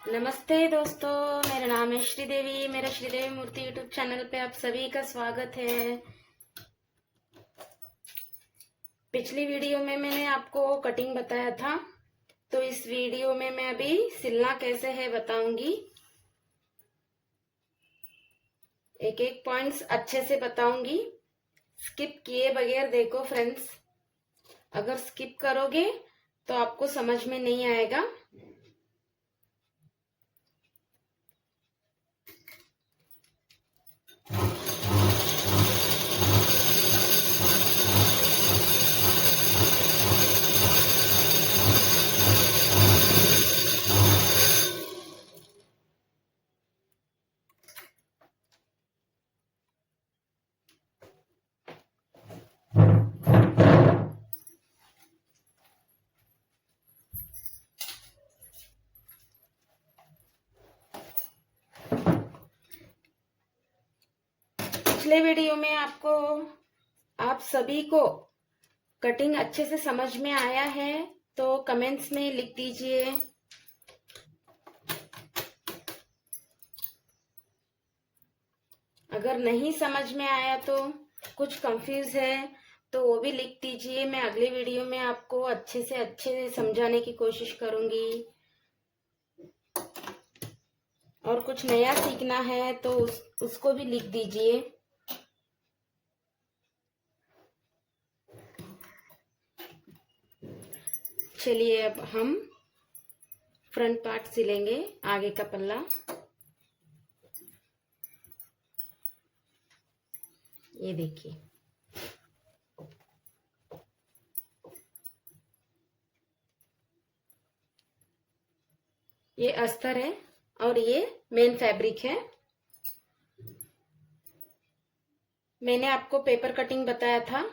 नमस्ते दोस्तों, मेरा नाम है श्रीदेवी। मेरा श्रीदेवी मूर्ति यूट्यूब चैनल पे आप सभी का स्वागत है। पिछली वीडियो में मैंने आपको कटिंग बताया था, तो इस वीडियो में मैं अभी सिलना कैसे है बताऊंगी। एक एक पॉइंट्स अच्छे से बताऊंगी, स्किप किए बगैर देखो फ्रेंड्स। अगर स्किप करोगे तो आपको समझ में नहीं आएगा। पिछले वीडियो में आप सभी को कटिंग अच्छे से समझ में आया है तो कमेंट्स में लिख दीजिए। अगर नहीं समझ में आया तो कुछ कंफ्यूज है तो वो भी लिख दीजिए। मैं अगली वीडियो में आपको अच्छे से समझाने की कोशिश करूंगी। और कुछ नया सीखना है तो उसको भी लिख दीजिए। चलिए अब हम फ्रंट पार्ट सिलेंगे, आगे का पल्ला। ये देखिए, ये अस्तर है और ये मेन फैब्रिक है। मैंने आपको पेपर कटिंग बताया था,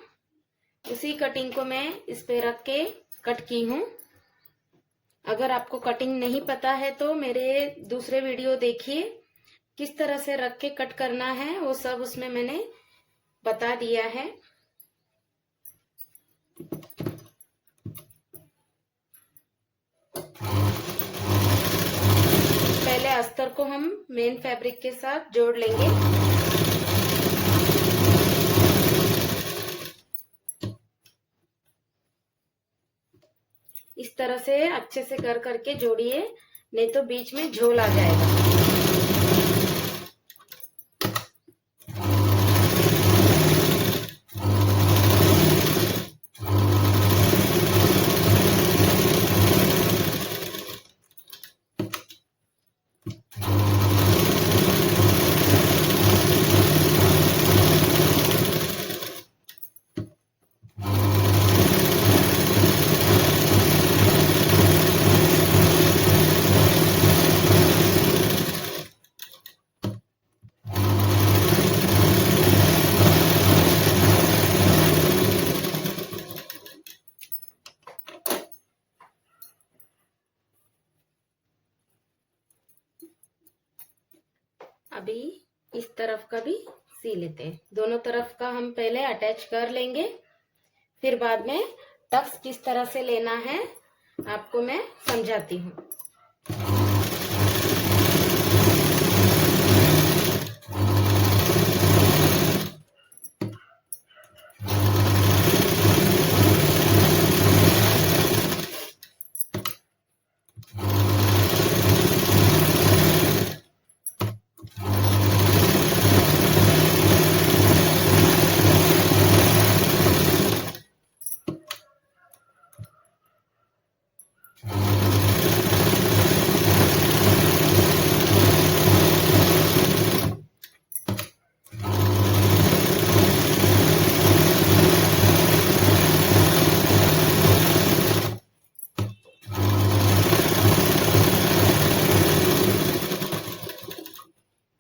उसी कटिंग को मैं इस पे रख के कट की हूँ। अगर आपको कटिंग नहीं पता है तो मेरे दूसरे वीडियो देखिए, किस तरह से रख के कट करना है वो सब उसमें मैंने बता दिया है। पहले अस्तर को हम मेन फैब्रिक के साथ जोड़ लेंगे। इस तरह से अच्छे से कर करके जोड़िए, नहीं तो बीच में झोल आ जाएगा। अभी इस तरफ का भी सी लेते हैं। दोनों तरफ का हम पहले अटैच कर लेंगे, फिर बाद में टक्स किस तरह से लेना है आपको मैं समझाती हूँ।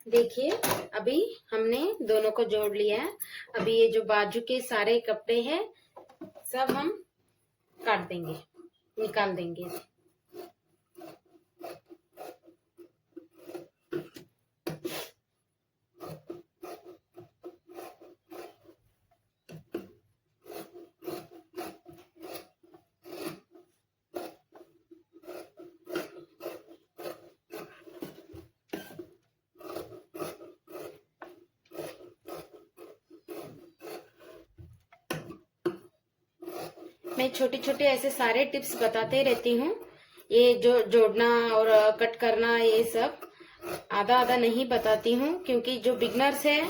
देखिए, अभी हमने दोनों को जोड़ लिया है। अभी ये जो बाजू के सारे कपड़े हैं सब हम काट देंगे, निकाल देंगे। मैं छोटी छोटी ऐसे सारे टिप्स बताते रहती हूँ। ये जो जोड़ना और कट करना ये सब आधा आधा नहीं बताती हूँ, क्योंकि जो बिगनर्स है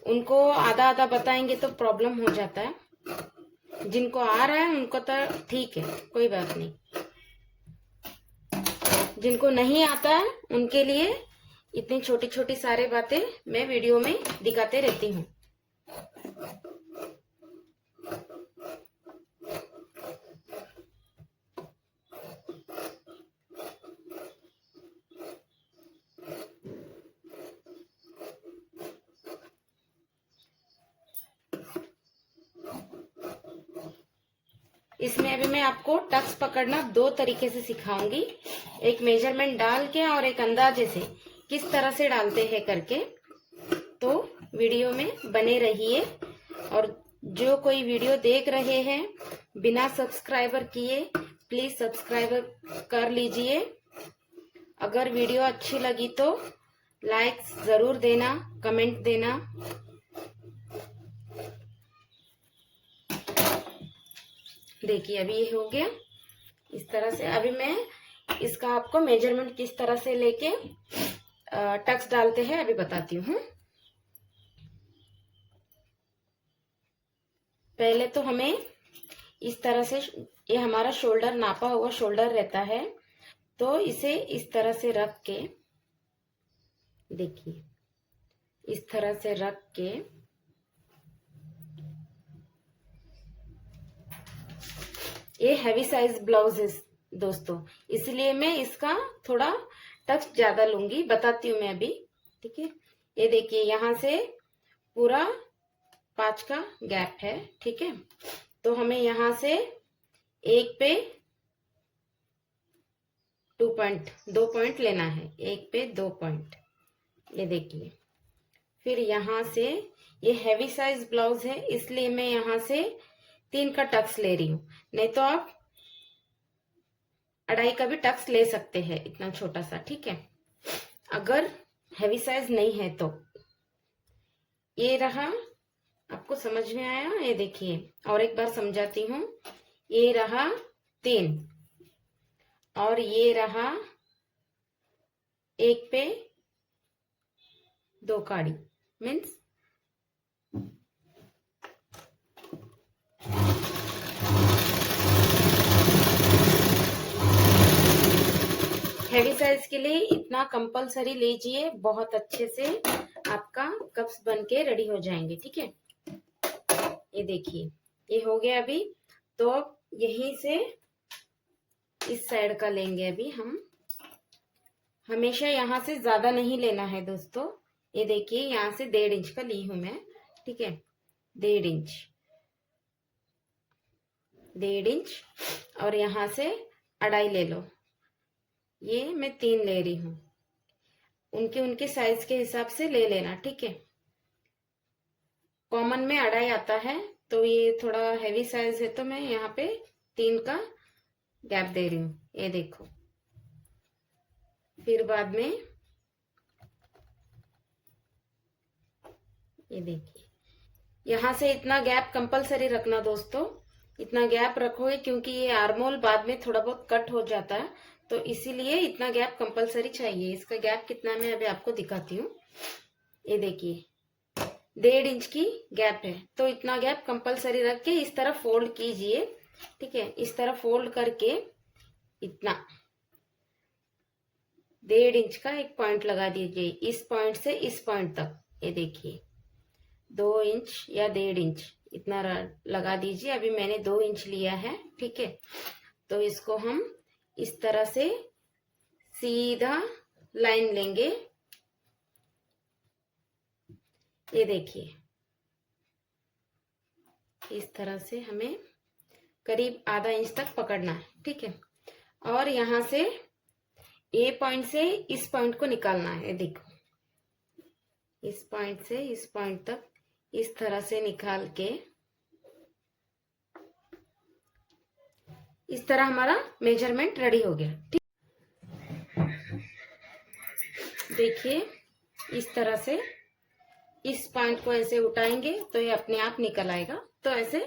उनको आधा आधा बताएंगे तो प्रॉब्लम हो जाता है। जिनको आ रहा है उनको तो ठीक है, कोई बात नहीं। जिनको नहीं आता है उनके लिए इतनी छोटी छोटी सारी बातें मैं वीडियो में दिखाते रहती हूँ। इसमें अभी मैं आपको टक्स पकड़ना दो तरीके से सिखाऊंगी, एक मेजरमेंट डाल के और एक अंदाजे से किस तरह से डालते हैं करके। तो वीडियो में बने रहिए। और जो कोई वीडियो देख रहे हैं बिना सब्सक्राइबर किए, प्लीज सब्सक्राइबर कर लीजिए। अगर वीडियो अच्छी लगी तो लाइक जरूर देना, कमेंट देना। देखिए अभी ये हो गया इस तरह से। अभी मैं इसका आपको मेजरमेंट किस तरह से लेके टक्स डालते हैं अभी बताती हूँ। पहले तो हमें इस तरह से, ये हमारा शोल्डर नापा हुआ शोल्डर रहता है, तो इसे इस तरह से रख के, देखिए इस तरह से रख के ये हैवी साइज ब्लाउज है दोस्तों, इसलिए मैं इसका थोड़ा टक्स ज्यादा लूंगी, बताती हूँ मैं अभी। ठीक है, ये देखिए यहाँ से पूरा 5 का गैप है। ठीक है, तो हमें यहाँ से एक पे 2 पॉइंट लेना है, एक पे 2 पॉइंट, ये देखिए। फिर यहाँ से ये हैवी साइज ब्लाउज है इसलिए मैं यहाँ से 3 का टक्स ले रही हूँ, नहीं तो आप 2.5 का भी टक्स ले सकते हैं, इतना छोटा सा। ठीक है, अगर हैवी साइज नहीं है तो। ये रहा, आपको समझ में आया? ये देखिए और एक बार समझाती हूँ। ये रहा 3 और ये रहा 1 पे 2 काड़ी, मीन्स हैवी साइज के लिए इतना कंपलसरी लीजिए, बहुत अच्छे से आपका कप्स बन के रेडी हो जाएंगे। ठीक है, ये देखिए ये हो गया अभी। तो यहीं से इस साइड का लेंगे अभी हम। हमेशा यहाँ से ज्यादा नहीं लेना है दोस्तों। ये देखिए यहाँ से 1.5 इंच का ली हूं मैं। ठीक है, 1.5 इंच, 1.5 इंच, और यहाँ से 2.5 ले लो। ये मैं 3 ले रही हूँ, उनके उनके साइज के हिसाब से ले लेना। ठीक है, कॉमन में 2.5 आता है, तो ये थोड़ा हैवी साइज है तो मैं यहाँ पे 3 का गैप दे रही हूँ, ये देखो। फिर बाद में ये देखिए यहाँ से इतना गैप कंपलसरी रखना दोस्तों, इतना गैप रखोगे क्योंकि ये आर्मोल बाद में थोड़ा बहुत कट हो जाता है, तो इसीलिए इतना गैप कंपलसरी चाहिए। इसका गैप कितना मैं अभी आपको दिखाती हूँ। ये देखिए 1.5 इंच की गैप है, तो इतना गैप कंपलसरी रख के इस तरह फोल्ड कीजिए। ठीक है, इस तरह फोल्ड करके इतना 1.5 इंच का एक पॉइंट लगा दीजिए, इस पॉइंट से इस पॉइंट तक। ये देखिए 2 इंच या 1.5 इंच इतना लगा दीजिए। अभी मैंने 2 इंच लिया है। ठीक है, तो इसको हम इस तरह से सीधा लाइन लेंगे। ये देखिए इस तरह से हमें करीब आधा इंच तक पकड़ना है। ठीक है, और यहाँ से ए पॉइंट से इस पॉइंट को निकालना है। देखो इस पॉइंट से इस पॉइंट तक इस तरह से निकाल के, इस तरह हमारा मेजरमेंट रेडी हो गया। ठीक, देखिए इस तरह से इस पॉइंट को ऐसे उठाएंगे तो ये अपने आप निकल आएगा, तो ऐसे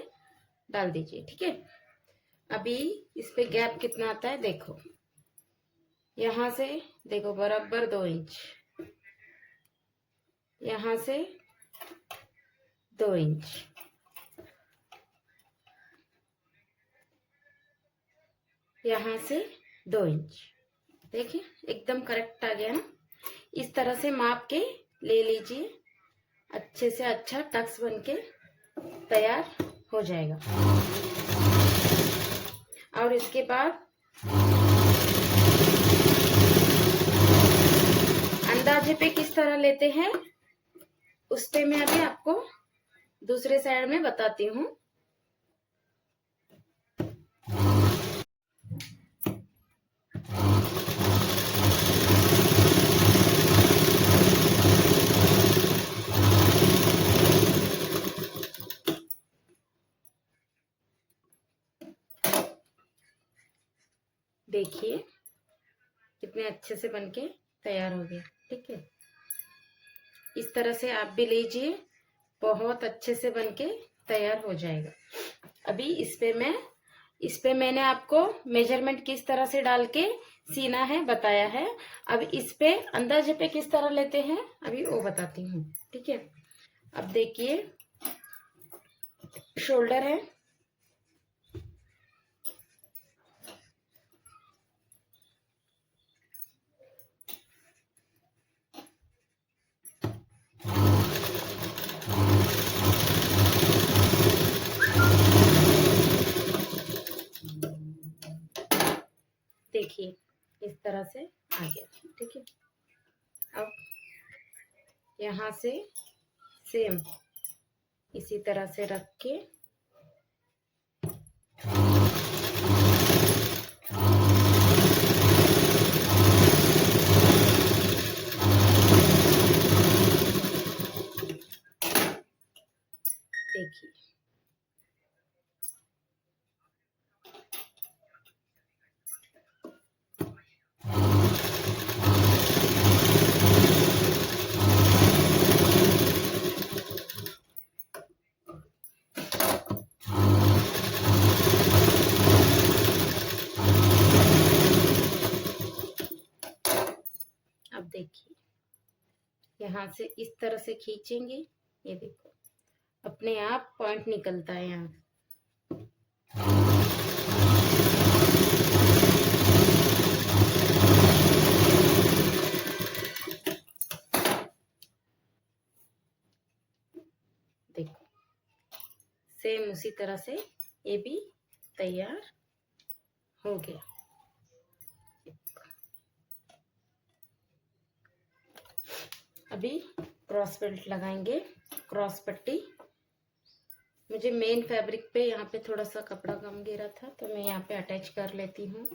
डाल दीजिए। ठीक है, अभी इस पे गैप कितना आता है देखो, यहाँ से देखो बराबर 2 इंच, यहाँ से 2 इंच, यहाँ से 2 इंच। देखिए एकदम करेक्ट आ गया ना। इस तरह से माप के ले लीजिए, अच्छे से अच्छा टक्स बन के तैयार हो जाएगा। और इसके बाद अंदाजे पे किस तरह लेते हैं उस पे मैं अभी आपको दूसरे साइड में बताती हूँ। देखिए कितने अच्छे से बनके तैयार हो गया। ठीक है, इस तरह से आप भी लीजिए, बहुत अच्छे से बनके तैयार हो जाएगा। अभी इस पे मैंने आपको मेजरमेंट किस तरह से डाल के सीना है बताया है। अब इस पे अंदाजे पे किस तरह लेते हैं अभी वो बताती हूँ। ठीक है, अब देखिए शोल्डर है, देखिए इस तरह से आ गया। ठीक है, अब यहाँ से सेम इसी तरह से रख के देखिए अब देखिए यहाँ से इस तरह से खींचेंगे, ये देखो अपने आप पॉइंट निकलता है यहाँ। देखो सेम उसी तरह से ये भी तैयार हो गया। अभी क्रॉस बेल्ट लगाएंगे, क्रॉस पट्टी। मुझे मेन फैब्रिक पे यहाँ पे थोड़ा सा कपड़ा कम गिरा था तो मैं यहाँ पे अटैच कर लेती हूँ।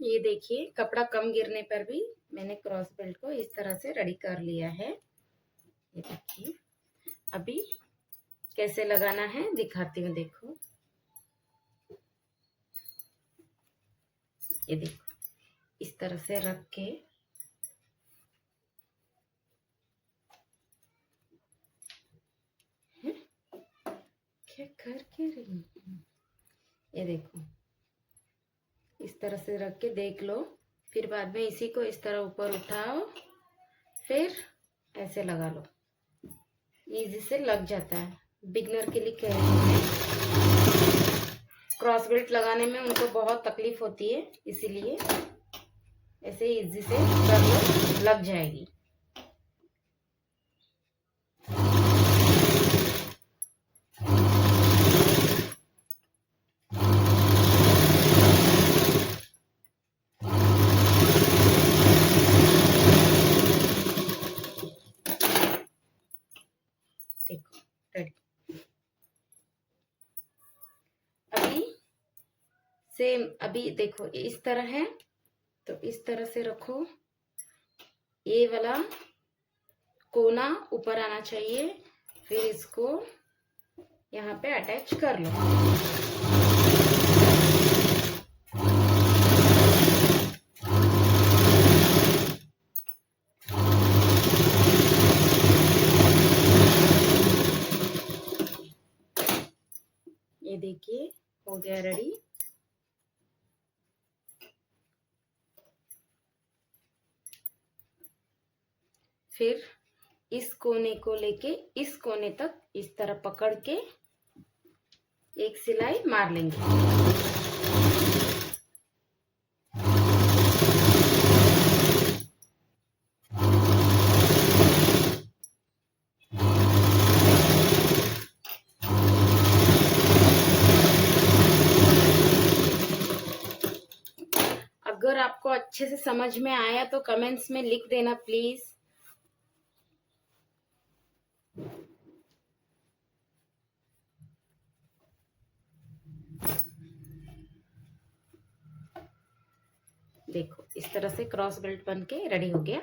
ये देखिए कपड़ा कम गिरने पर भी मैंने क्रॉस बेल्ट को इस तरह से रेडी कर लिया है। ये देखिए अभी कैसे लगाना है दिखाती हूँ। देखो ये देखो इस तरह से रख के क्या कर के रही हूँ। ये देखो इस तरह से रख के देख लो, फिर बाद में इसी को इस तरह ऊपर उठाओ, फिर ऐसे लगा लो, इजी से लग जाता है। बिगनर के लिए कह रही हूँ, क्रॉस बेल्ट लगाने में उनको बहुत तकलीफ होती है, इसीलिए ऐसे इजी से कर लो, लग जाएगी। सेम अभी देखो इस तरह है, तो इस तरह से रखो, ये वाला कोना ऊपर आना चाहिए, फिर इसको यहाँ पे अटैच कर लो। ये देखिए हो गया रेडी। फिर इस कोने को लेके इस कोने तक इस तरह पकड़ के एक सिलाई मार लेंगे। अगर आपको अच्छे से समझ में आया तो कमेंट्स में लिख देना प्लीज। देखो इस तरह से क्रॉस बेल्ट बन के रेडी हो गया।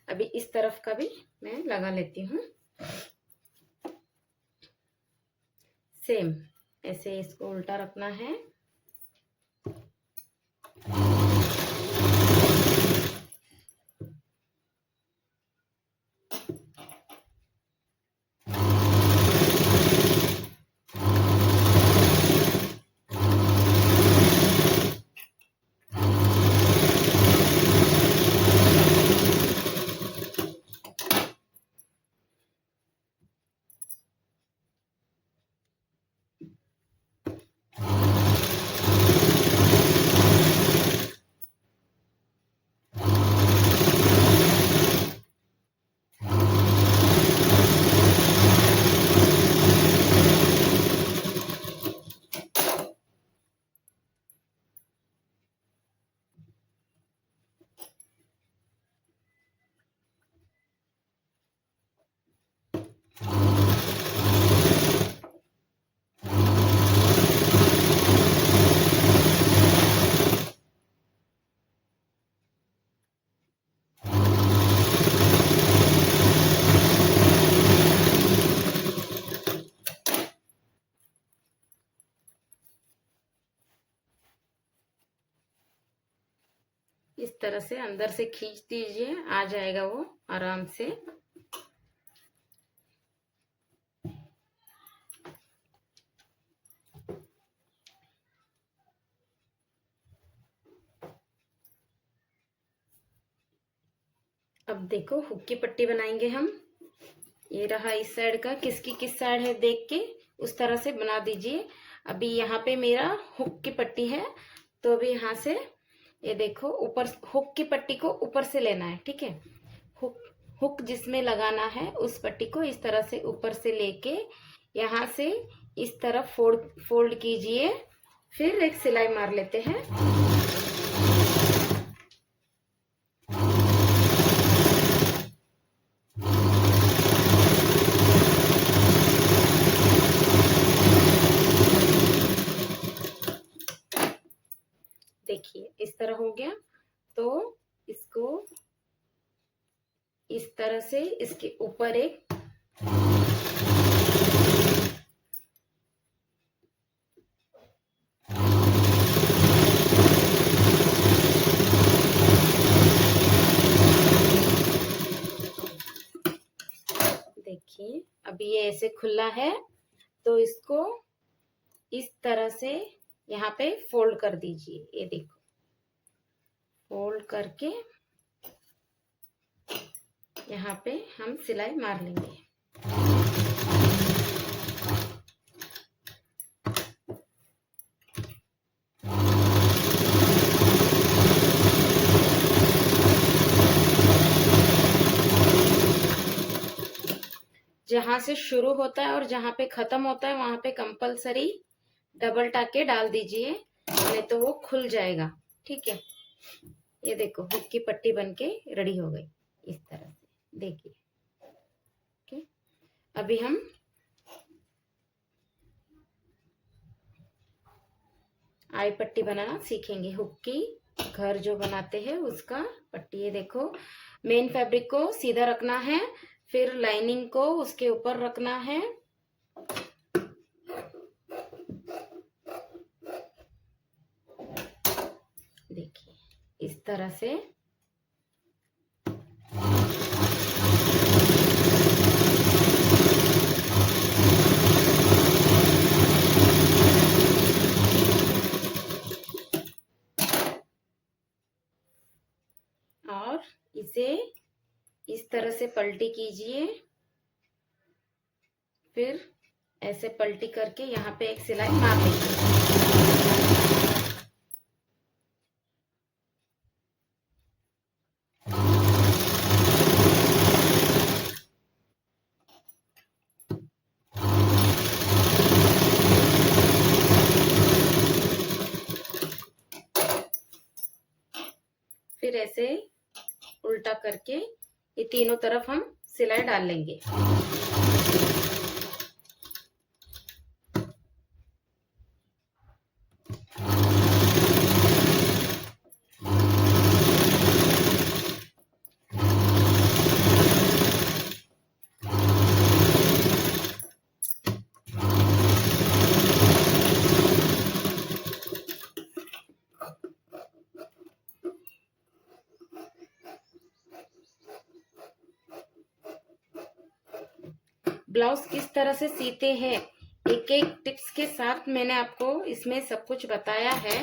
अभी इस तरफ का भी मैं लगा लेती हूँ। सेम ऐसे इसको उल्टा रखना है। इस तरह से अंदर से खींच दीजिए, आ जाएगा वो आराम से। अब देखो हुक की पट्टी बनाएंगे हम। ये रहा इस साइड का, किसकी किस साइड है देख के उस तरह से बना दीजिए। अभी यहाँ पे मेरा हुक की पट्टी है, तो अभी यहाँ से ये देखो ऊपर हुक की पट्टी को ऊपर से लेना है, ठीक है। हुक हुक जिसमें लगाना है उस पट्टी को इस तरह से ऊपर से लेके यहाँ से इस तरफ फोल्ड कीजिए, फिर एक सिलाई मार लेते हैं। देखिए इस तरह हो गया, तो इसको इस तरह से इसके ऊपर एक देखिए अभी ये ऐसे खुला है, तो इसको इस तरह से यहाँ पे फोल्ड कर दीजिए। ये देखो फोल्ड करके यहाँ पे हम सिलाई मार लेंगे। जहां से शुरू होता है और जहां पे खत्म होता है वहां पे कंपलसरी डबल टाके डाल दीजिए, नहीं तो वो खुल जाएगा, ठीक है। ये देखो हुक की पट्टी बनके रेडी हो गई इस तरह से, देखिए। ओके, अभी हम आई पट्टी बनाना सीखेंगे। हुक की घर जो बनाते हैं उसका पट्टी। ये देखो, मेन फैब्रिक को सीधा रखना है, फिर लाइनिंग को उसके ऊपर रखना है। देखिए इस तरह से। और इसे इस तरह से पलटी कीजिए, फिर ऐसे पलटी करके यहाँ पे एक सिलाई मार लीजिए। फिर ऐसे उल्टा करके ये तीनों तरफ हम सिलाई डाल लेंगे। ब्लाउज किस तरह से सीते हैं, एक एक टिप्स के साथ मैंने आपको इसमें सब कुछ बताया है।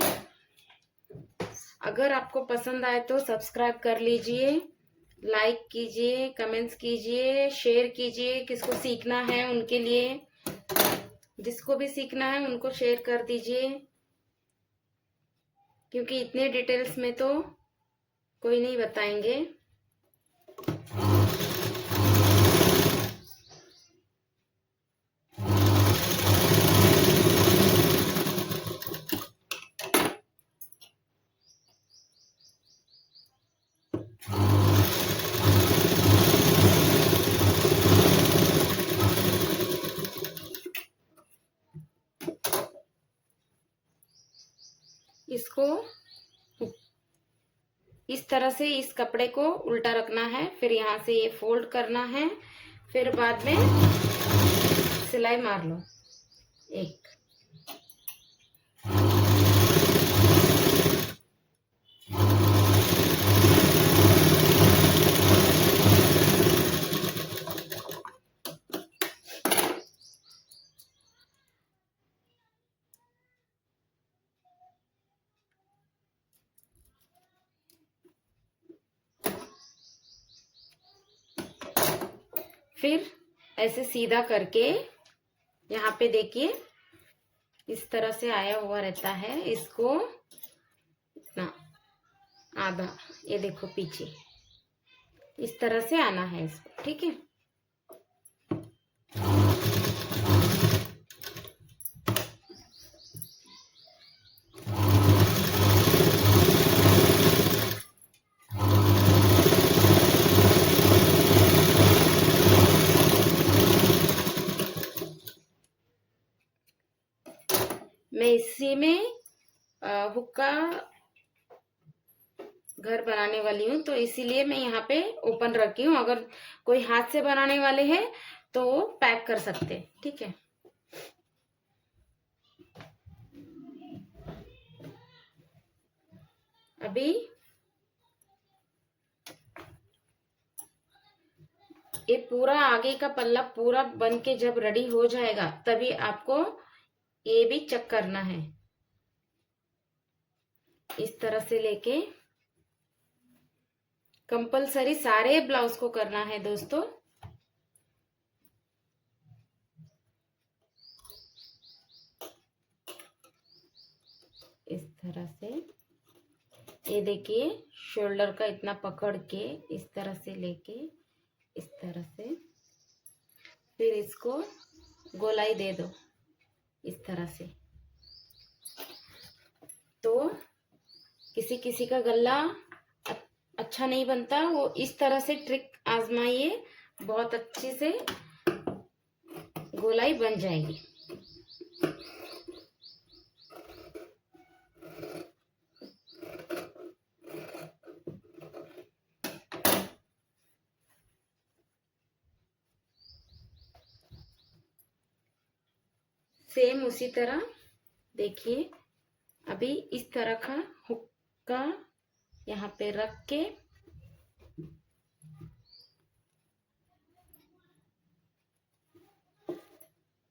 अगर आपको पसंद आए तो सब्सक्राइब कर लीजिए, लाइक कीजिए, कमेंट्स कीजिए, शेयर कीजिए। किसको सीखना है उनके लिए, जिसको भी सीखना है उनको शेयर कर दीजिए, क्योंकि इतने डिटेल्स में तो कोई नहीं बताएंगे। इसको इस तरह से इस कपड़े को उल्टा रखना है, फिर यहाँ से ये फोल्ड करना है, फिर बाद में सिलाई मार लो एक। फिर ऐसे सीधा करके यहाँ पे देखिए इस तरह से आया हुआ रहता है, इसको इतना आधा, ये देखो पीछे इस तरह से आना है इसको, ठीक है। मैं इसी में हुक का घर बनाने वाली हूँ, तो इसीलिए मैं यहाँ पे ओपन रखी हूँ। अगर कोई हाथ से बनाने वाले हैं तो वो पैक कर सकते हैं, ठीक है। अभी ये पूरा आगे का पल्ला पूरा बन के जब रेडी हो जाएगा तभी आपको ये भी चेक करना है। इस तरह से लेके कंपलसरी सारे ब्लाउज को करना है दोस्तों। इस तरह से ये देखिए, शोल्डर का इतना पकड़ के इस तरह से लेके इस तरह से, फिर इसको गोलाई दे दो इस तरह से। तो किसी किसी का गला अच्छा नहीं बनता, वो इस तरह से ट्रिक आजमाइए, बहुत अच्छे से गोलाई बन जाएगी। सेम उसी तरह देखिए, अभी इस तरह का हुक्का यहाँ पे रख के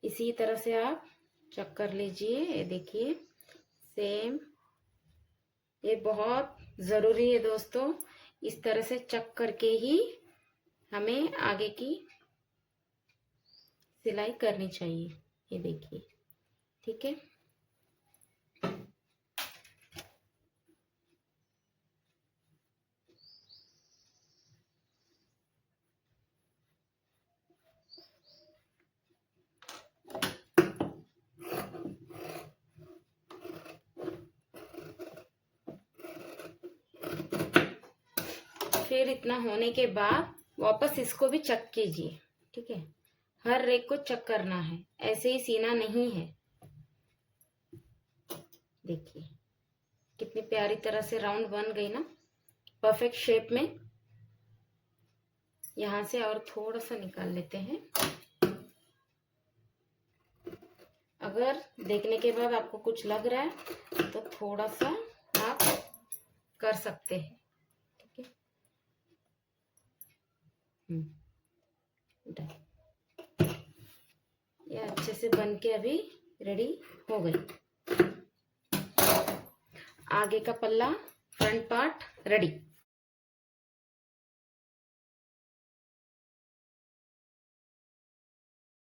इसी तरह से आप चेक कर लीजिए। ये देखिए सेम, ये बहुत ज़रूरी है दोस्तों, इस तरह से चेक करके ही हमें आगे की सिलाई करनी चाहिए। ये देखिए, ठीक है। फिर इतना होने के बाद वापस इसको भी चेक कीजिए, ठीक है। हर रेक को चेक करना है, ऐसे ही सीना नहीं है। देखिए कितनी प्यारी तरह से राउंड बन गई ना, परफेक्ट शेप में। यहाँ से और थोड़ा सा निकाल लेते हैं। अगर देखने के बाद आपको कुछ लग रहा है तो थोड़ा सा आप कर सकते हैं, ठीक है। ये अच्छे से बन के अभी रेडी हो गई। आगे का पल्ला, फ्रंट पार्ट रेडी।